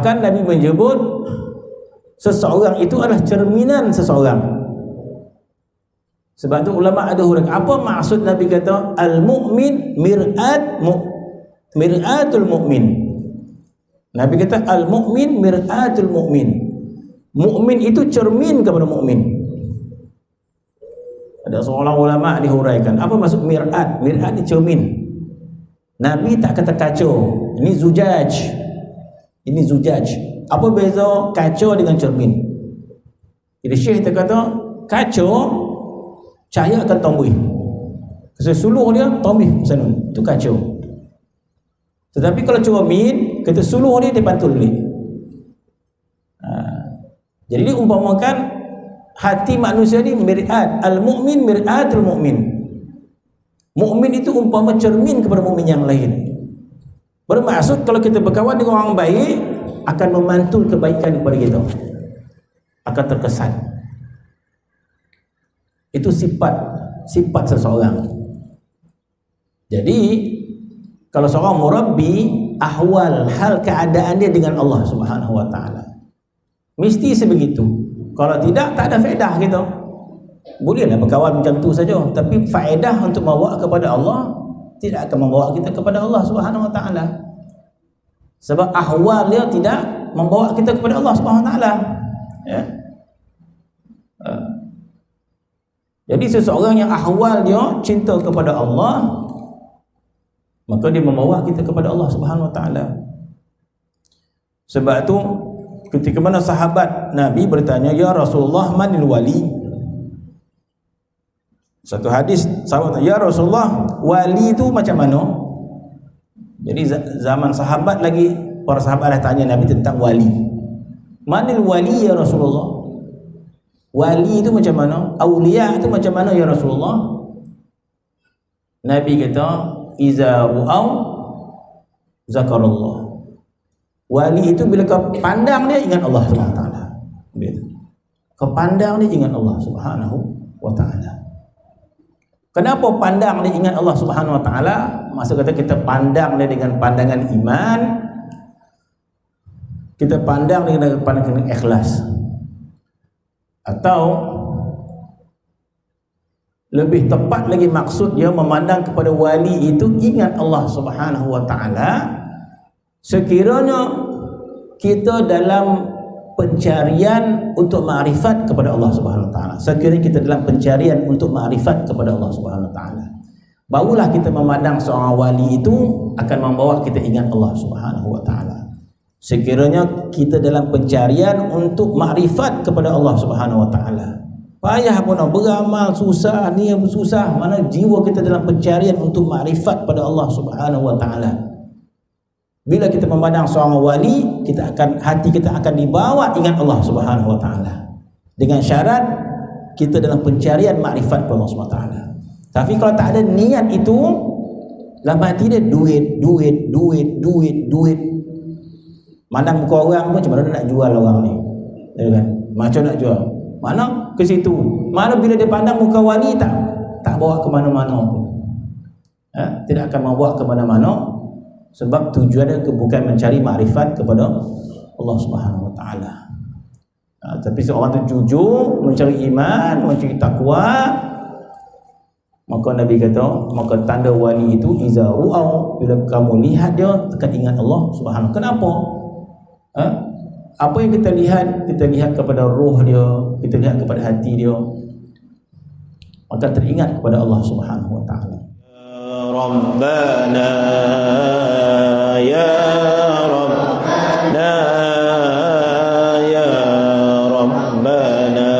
Bahkan Nabi menyebut seseorang itu adalah cerminan seseorang. Sebab tu ulama ada huraikan, apa maksud Nabi kata al-mu'min mir'atul mu'min. Nabi kata al-mu'min mir'atul mu'min. Mukmin itu cermin kepada mukmin. Ada seorang ulama dihuraikan, apa maksud mir'at? Mir'at ni cermin. Nabi tak kata kacau. Ini zujaj. Ini zujaj. Apa beza kaca dengan cermin? Jadi Syekh kata kaca cahaya akan tombuh. Suluh dia tombuh sana. Itu kaca. Tetapi kalau cermin, kata suluh dia pantul balik. Jadi dia umpamakan hati manusia ni mir'at. Al-mu'min mir'atul mu'min. Mukmin itu umpama cermin kepada mukmin yang lain. Bermaksud kalau kita berkawan dengan orang baik, akan memantul kebaikan kepada kita, akan terkesan. Itu sifat seseorang. Jadi kalau seorang murabbi, ahwal, hal keadaan dia dengan Allah Subhanahu wa taala mesti sebegitu. Kalau tidak, tak ada faedah kita. Bolehlah berkawan macam tu saja, tapi faedah untuk membawa kepada Allah tidak akan membawa kita kepada Allah Subhanahu wa taala. Sebab ahwal dia tidak membawa kita kepada Allah Subhanahu wa taala. Ya. Jadi seseorang yang ahwal dia cinta kepada Allah, maka dia membawa kita kepada Allah Subhanahu wa taala. Sebab tu ketika mana sahabat Nabi bertanya, "Ya Rasulullah, manil wali?" Satu hadis sahabat, "Ya Rasulullah, wali itu macam mana?" Jadi zaman sahabat lagi, para sahabat dah tanya Nabi tentang wali. "Manil wali ya Rasulullah?" Wali itu macam mana? Aulia itu macam mana ya Rasulullah? Nabi kata, "Iza ru'au zakarullah." Wali itu bila kau pandang dia, ingat Allah Subhanahu wa taala. Kau pandang dia, ingat Allah Subhanahu wa taala. Kenapa pandang dia ingat Allah Subhanahu wa taala? Maksud kata kita pandang dia dengan pandangan iman, kita pandang dia dengan pandangan ikhlas. Atau lebih tepat lagi maksud dia memandang kepada wali itu ingat Allah Subhanahu wa taala sekiranya kita dalam pencarian untuk makrifat kepada Allah Subhanahu wa taala. Sekiranya kita dalam pencarian untuk makrifat kepada Allah Subhanahu wa taala, barulah kita memandang seorang wali itu akan membawa kita ingat Allah Subhanahu wa taala. Sekiranya kita dalam pencarian untuk makrifat kepada Allah Subhanahu wa taala, payah pun nak beramal susah, ni susah, mana jiwa kita dalam pencarian untuk makrifat pada Allah Subhanahu wa taala. Bila kita memandang seorang wali, hati kita akan dibawa ingat Allah Subhanahu wa taala. Dengan syarat kita dalam pencarian makrifat kepada Allah Subhanahu wa taala. Tapi kalau tak ada niat itu, dalam hati dia duit. Mandang muka orang pun macam mana nak jual orang ni, ya kan? Macam nak jual, mana ke situ. Mana bila dia pandang muka wali, tak bawa ke mana-mana pun. Tidak akan membawa ke mana-mana, sebab tujuannya bukan mencari makrifat kepada Allah Subhanahu wa taala. Tapi seorang tu jujur mencari iman, mencari takwa, maka Nabi kata, maka tanda wali itu iza ru'au, bila kamu lihat dia akan ingat Allah Subhanahu. Kenapa? Apa yang kita lihat? Kita lihat kepada roh dia, kita lihat kepada hati dia, maka teringat kepada Allah Subhanahu wa taala. Rabbana ya Rabbana ya Rabbana